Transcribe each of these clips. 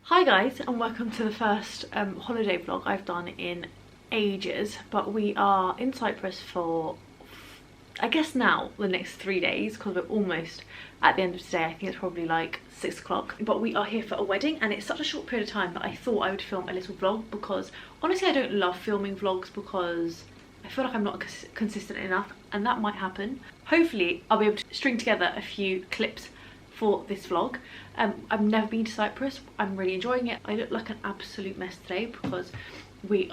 Hi guys, and welcome to the first holiday vlog I've done in ages, but we are in Cyprus for, I guess now, the next 3 days, because we're almost at the end of today. I think it's probably like 6 o'clock, but we are here for a wedding, and it's such a short period of time that I thought I would film a little vlog, because honestly I don't love filming vlogs because I feel like I'm not consistent enough, and that might happen. Hopefully I'll be able to string together a few clips for this vlog. I've never been to Cyprus. I'm really enjoying it. I look like an absolute mess today because we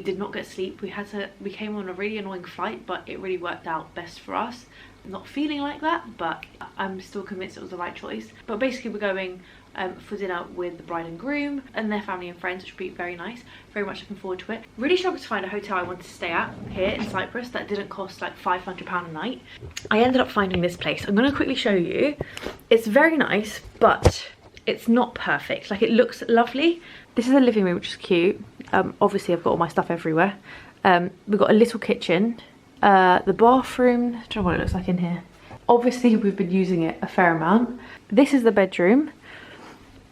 did not get sleep. We came on a really annoying flight, but it really worked out best for us. I'm not feeling like that, but I'm still convinced it was the right choice. But basically we're going for dinner with the bride and groom and their family and friends, which will be very nice. Very much looking forward to it. Really struggled to find a hotel I wanted to stay at here in Cyprus that didn't cost like £500 a night. I ended up finding this place. I'm going to quickly show you. It's very nice, but it's not perfect. Like, it looks lovely. This is a living room, which is cute. Obviously I've got all my stuff everywhere. We've got a little kitchen. The bathroom, I don't know what it looks like in here. Obviously we've been using it a fair amount. This is the bedroom.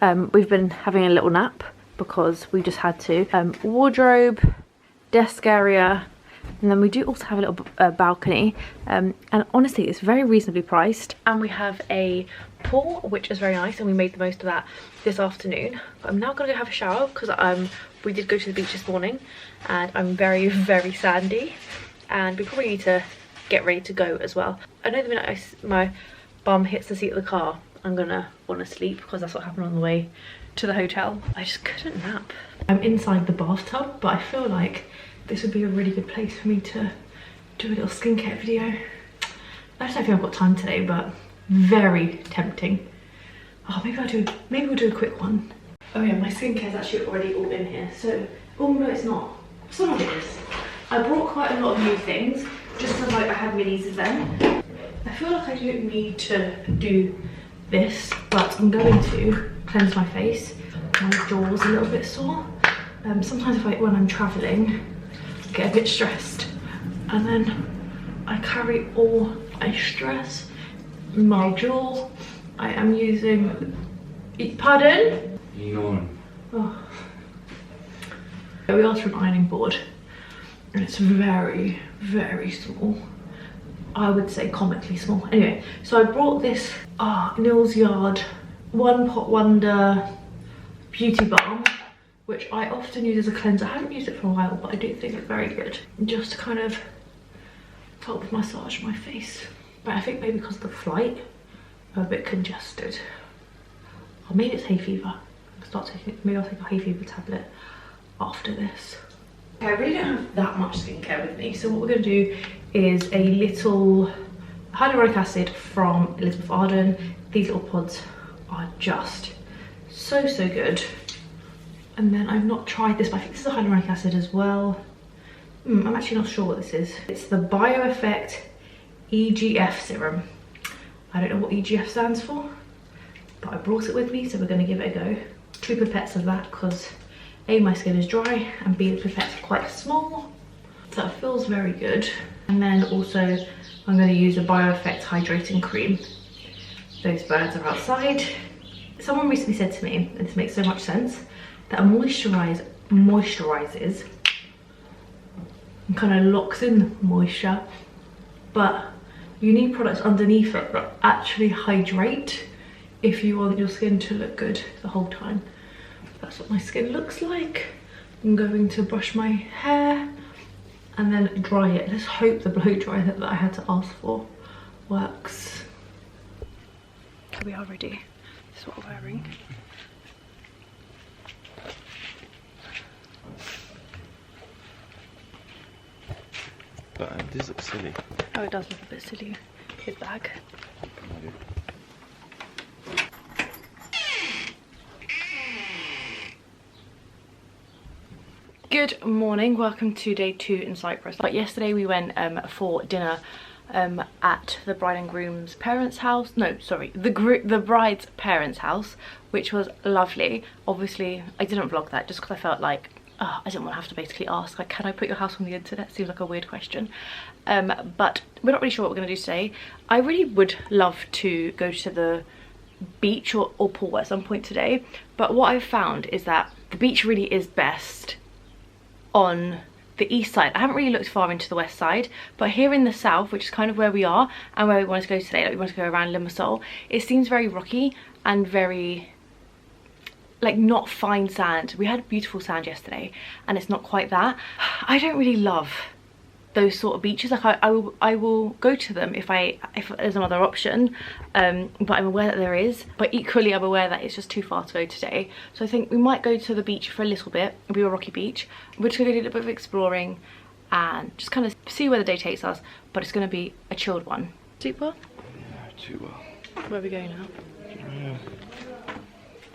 We've been having a little nap because we just had to. Wardrobe, desk area, and then we do also have a little balcony. And honestly, it's very reasonably priced. And we have a pool, which is very nice, and we made the most of that this afternoon. But I'm now gonna go have a shower because we did go to the beach this morning, and I'm very, very sandy. And we probably need to get ready to go as well. I know the minute my bum hits the seat of the car, I'm gonna want to sleep because that's what happened on the way to the hotel. I just couldn't nap. I'm inside the bathtub, but I feel like this would be a really good place for me to do a little skincare video. I don't know if I've got time today, but very tempting. Oh, maybe we'll do a quick one. Oh yeah, my skincare's actually already all in here. So, oh no, it's not. Some of it is. I brought quite a lot of new things just because I had minis of them. I feel like I don't need to do this, but I'm going to cleanse my face. My jaw's a little bit sore. Sometimes when I'm traveling, I get a bit stressed, and then I carry all my stress in my jaw. I am using, pardon? Oh. We asked for an ironing board, and it's very, very small. I would say comically small. Anyway, so I brought this Nils Yard One Pot Wonder Beauty Balm, which I often use as a cleanser. I haven't used it for a while, but I do think it's very good. Just to kind of help massage my face. But I think maybe because of the flight, I'm a bit congested. Or maybe it's hay fever. Maybe I'll take a hay fever tablet after this. Okay, I really don't have that much skincare with me, so what we're going to do is a little hyaluronic acid from Elizabeth Arden. These little pods are just so good. And then I've not tried this, but I think this is a hyaluronic acid as well. I'm actually not sure what this is. It's the BioEffect EGF serum. I don't know what EGF stands for, but I brought it with me, so we're going to give it a go. 2 pipettes of that because A, my skin is dry, and B, the pipettes are quite small. So it feels very good. And then also I'm going to use a BioEffect hydrating cream. Those birds are outside. Someone recently said to me, and this makes so much sense, that a moisturizes and kind of locks in the moisture, but you need products underneath it that actually hydrate if you want your skin to look good the whole time. That's what my skin looks like. I'm going to brush my hair and then dry it. Let's hope the blow dryer that I had to ask for works. Okay, we are ready. This is what we're wearing. But this looks silly. Oh, it does look a bit silly. His bag. Good morning, welcome to day 2 in Cyprus. But yesterday we went for dinner at the bride and groom's parents' house. No, sorry, the bride's parents' house, which was lovely. Obviously, I didn't vlog that just because I felt like I didn't want to have to basically ask, like, can I put your house on the internet? Seems like a weird question. But we're not really sure what we're going to do today. I really would love to go to the beach or pool at some point today, but what I've found is that the beach really is best on the east side. I haven't really looked far into the west side, but here in the south, which is kind of where we are and where we want to go today, like we want to go around Limassol, it seems very rocky and very like not fine sand. We had beautiful sand yesterday and it's not quite that. I don't really love those sort of beaches. Like I will go to them if there's another option, but I'm aware that there is, but equally I'm aware that it's just too far to go today. So I think we might go to the beach for a little bit. It'll be a rocky beach. We're just gonna do a little bit of exploring and just kind of see where the day takes us, but it's gonna be a chilled one. Super? Yeah, too well. Where are we going now? Yeah.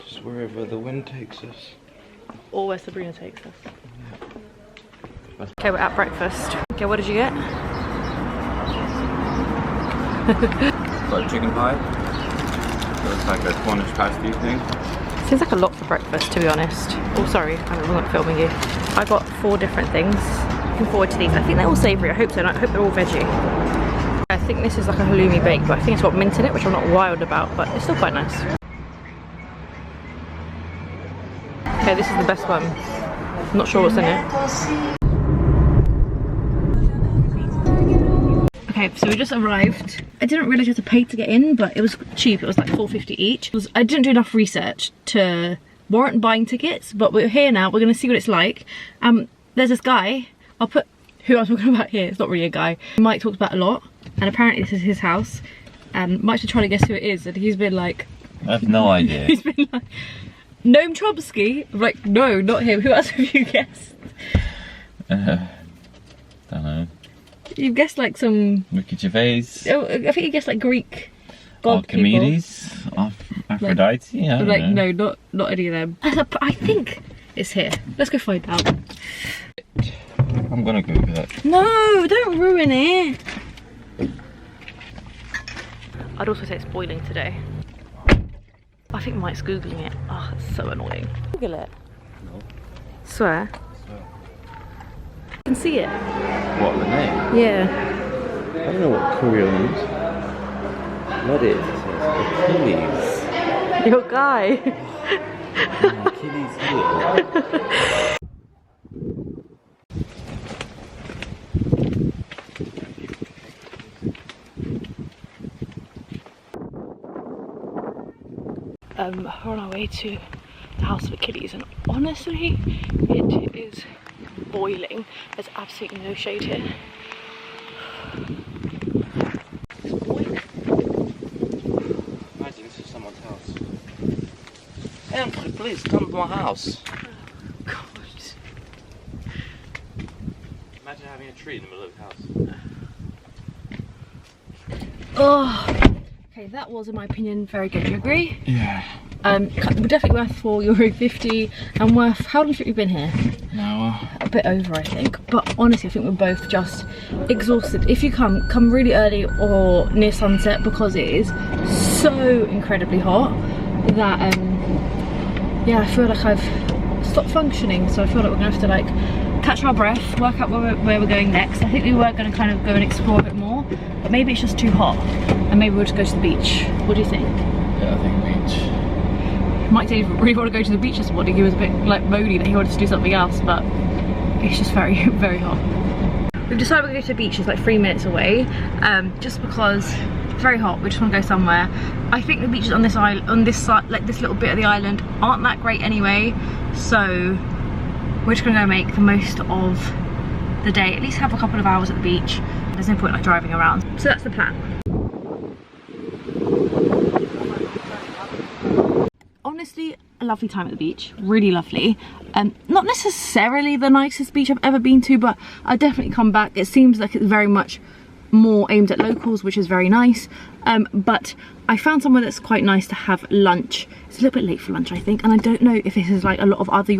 Just wherever the wind takes us. Or where Sabrina takes us. Okay, we're at breakfast. Okay, what did you get? Got a chicken pie. So it's like a Cornish pasty thing. Seems like a lot for breakfast, to be honest. Oh, sorry, I'm not filming you. I got 4 different things. Looking forward to these. I think they're all savoury. I hope so. I hope they're all veggie. I think this is like a halloumi bake, but I think it's got mint in it, which I'm not wild about, but it's still quite nice. Okay, this is the best one. I'm not sure what's in it. Okay, so we just arrived. I didn't realise you had to pay to get in, but it was cheap. It was like $4.50 each. I didn't do enough research to warrant buying tickets, but we're here now. We're going to see what it's like. There's this guy. I'll put who I'm talking about here. It's not really a guy. Mike talks about a lot, and apparently this is his house. Mike's been trying to guess who it is, and he's been like... I have no idea. He's been like, Noam Chomsky? I'm like, no, not him. Who else have you guessed? Don't know. You've guessed like some... Ricky Gervais. Oh, I think you guessed like Greek god Archimedes. Aphrodite. Yeah. Like no, not any of them. I think it's here. Let's go find out. I'm gonna Google it. No, don't ruin it. I'd also say it's boiling today. I think Mike's Googling it. Oh, it's so annoying. Google it. No. Swear. I can see it. What, the name? Yeah. I don't know what Korea means. What is it? Achilles. Your guy. Achilles heel. We're on our way to the House of Achilles, and honestly, it is boiling. There's absolutely no shade here. It's boiling. Imagine this is someone's house. Andrew, please come to my house. Oh, God. Imagine having a tree in the middle of the house. Oh. Okay, that was, in my opinion, very good. Do you agree? Yeah. Definitely worth €4.50 and worth, how long have you been here? An hour. A bit over, I think. But honestly, I think we're both just exhausted. If you come really early or near sunset, because it is so incredibly hot that, yeah, I feel like I've stopped functioning. So I feel like we're gonna have to like catch our breath, work out where we're going next. I think we were gonna kind of go and explore a bit more, but maybe it's just too hot and maybe we'll just go to the beach. What do you think? Yeah, I think beach. Mike didn't really want to go to the beach this morning. He was a bit like moody that he wanted to do something else, but it's just very, very hot. We've decided we're going to go to the beach. It's like 3 minutes away, just because it's very hot. We just want to go somewhere. I think the beaches on this island, on this side, like this little bit of the island, aren't that great anyway. So we're just going to go make the most of the day. At least have a couple of hours at the beach. There's no point like driving around. So that's the plan. Honestly, a lovely time at the beach, really lovely. Not necessarily the nicest beach I've ever been to, but I definitely come back. It seems like it's very much more aimed at locals, which is very nice. But I found somewhere that's quite nice to have lunch. It's a little bit late for lunch, I think, and I don't know if this is like a lot of other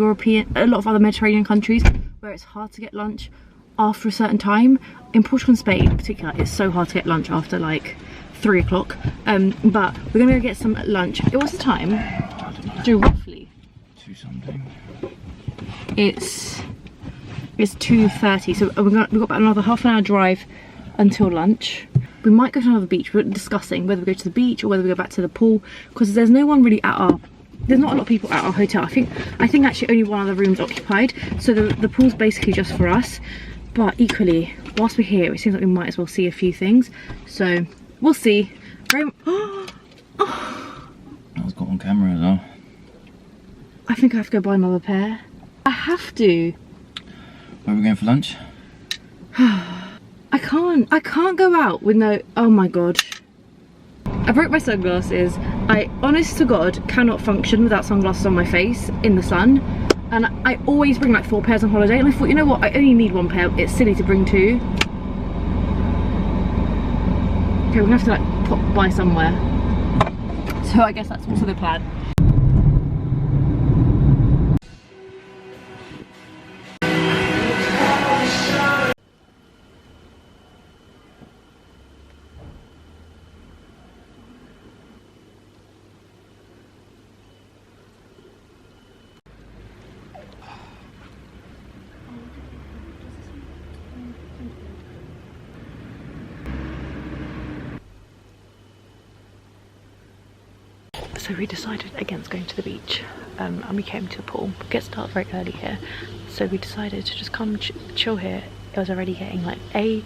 Mediterranean countries where it's hard to get lunch after a certain time. In Portugal and Spain in particular, it's so hard to get lunch after like 3 o'clock. But we're gonna go get some lunch. What's the time? I don't know. Do roughly. 2 something. It's 2:30, so we've got about another half an hour drive until lunch. we might go to another beach. We're discussing whether we go to the beach or whether we go back to the pool, because there's no one really at our, there's not a lot of people at our hotel. I think actually only one of the rooms occupied, so the pool's basically just for us. But equally, whilst we're here, it seems like we might as well see a few things, so we'll see. Very That was got on camera as well. I think I have to go buy another pair. I have to. Where are we going for lunch? I can't go out with no, oh my god. I broke my sunglasses. I, honest to God, cannot function without sunglasses on my face in the sun. And I always bring like 4 pairs on holiday, and I thought, you know what, I only need 1 pair. It's silly to bring 2. Okay, we're gonna have to like pop by somewhere. So I guess that's also the plan. So we decided against going to the beach, and we came to the pool. It gets dark very early here, so we decided to just come chill here. It was already getting like A,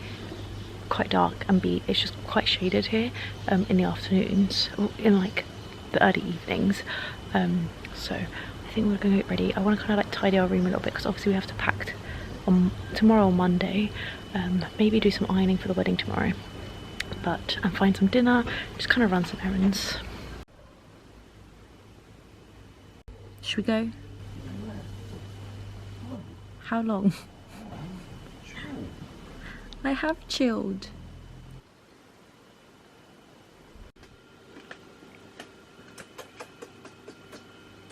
quite dark, and B, it's just quite shaded here in the afternoons, or in like the early evenings. So I think we're gonna get ready. I want to kind of like tidy our room a little bit, because obviously we have to pack on tomorrow or Monday. Maybe do some ironing for the wedding tomorrow, and find some dinner, just kind of run some errands. Should we go? How long? I have chilled.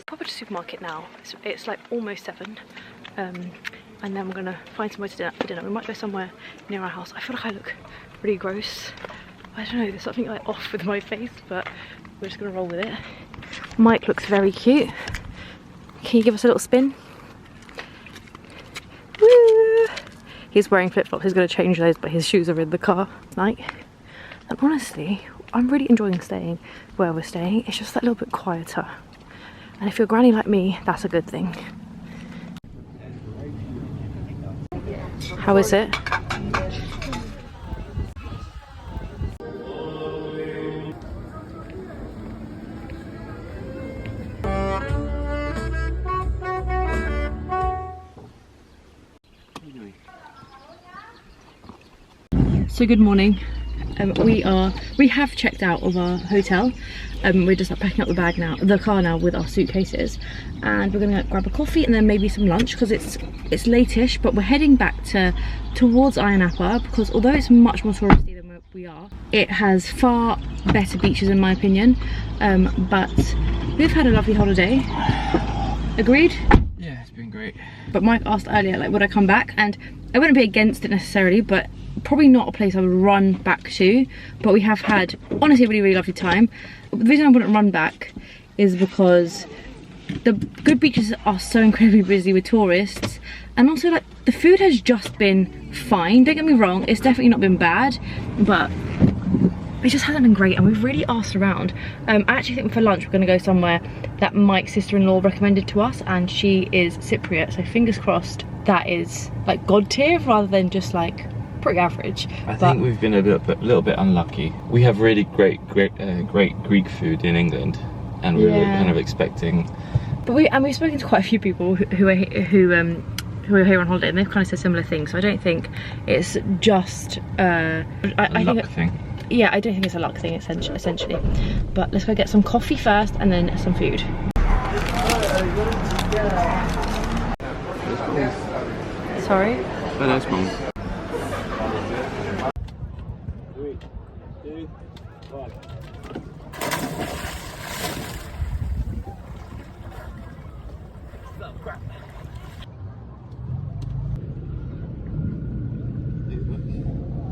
Proper to supermarket now. It's like almost 7. And then we're gonna find somewhere to for dinner. We might go somewhere near our house. I feel like I look really gross. I don't know, there's something like off with my face, but we're just gonna roll with it. Mike looks very cute. Can you give us a little spin? Woo! He's wearing flip-flops. He's going to change those, but his shoes are in the car tonight. And honestly, I'm really enjoying staying where we're staying. It's just that little bit quieter. And if you're a granny like me, that's a good thing. How is it? So good morning. We have checked out of our hotel. We're just like packing up the car now with our suitcases, and we're gonna grab a coffee and then maybe some lunch, because it's late-ish, but we're heading back towards Ayia Napa, because although it's much more touristy than we are, it has far better beaches in my opinion. But we've had a lovely holiday. Agreed? Yeah, it's been great. But Mike asked earlier, like, would I come back? And I wouldn't be against it necessarily, but probably not a place I would run back to. But we have had, honestly, a really, really lovely time. The reason I wouldn't run back is because the good beaches are so incredibly busy with tourists, and also like the food has just been fine. Don't get me wrong, it's definitely not been bad, but it just hasn't been great, and we've really asked around. I actually think for lunch we're going to go somewhere that Mike's sister-in-law recommended to us, and she is Cypriot, so fingers crossed that is like god tier rather than just like pretty average. I think we've been a little bit unlucky. We have really great Greek food in England, and we were kind of expecting. But we've spoken to quite a few people who are here on holiday, and they've kind of said similar things. So I don't think it's just I think thing. Yeah, I don't think it's a luck thing essentially. But let's go get some coffee first and then some food. Sorry? Oh, that's mum. 3, 2, 1.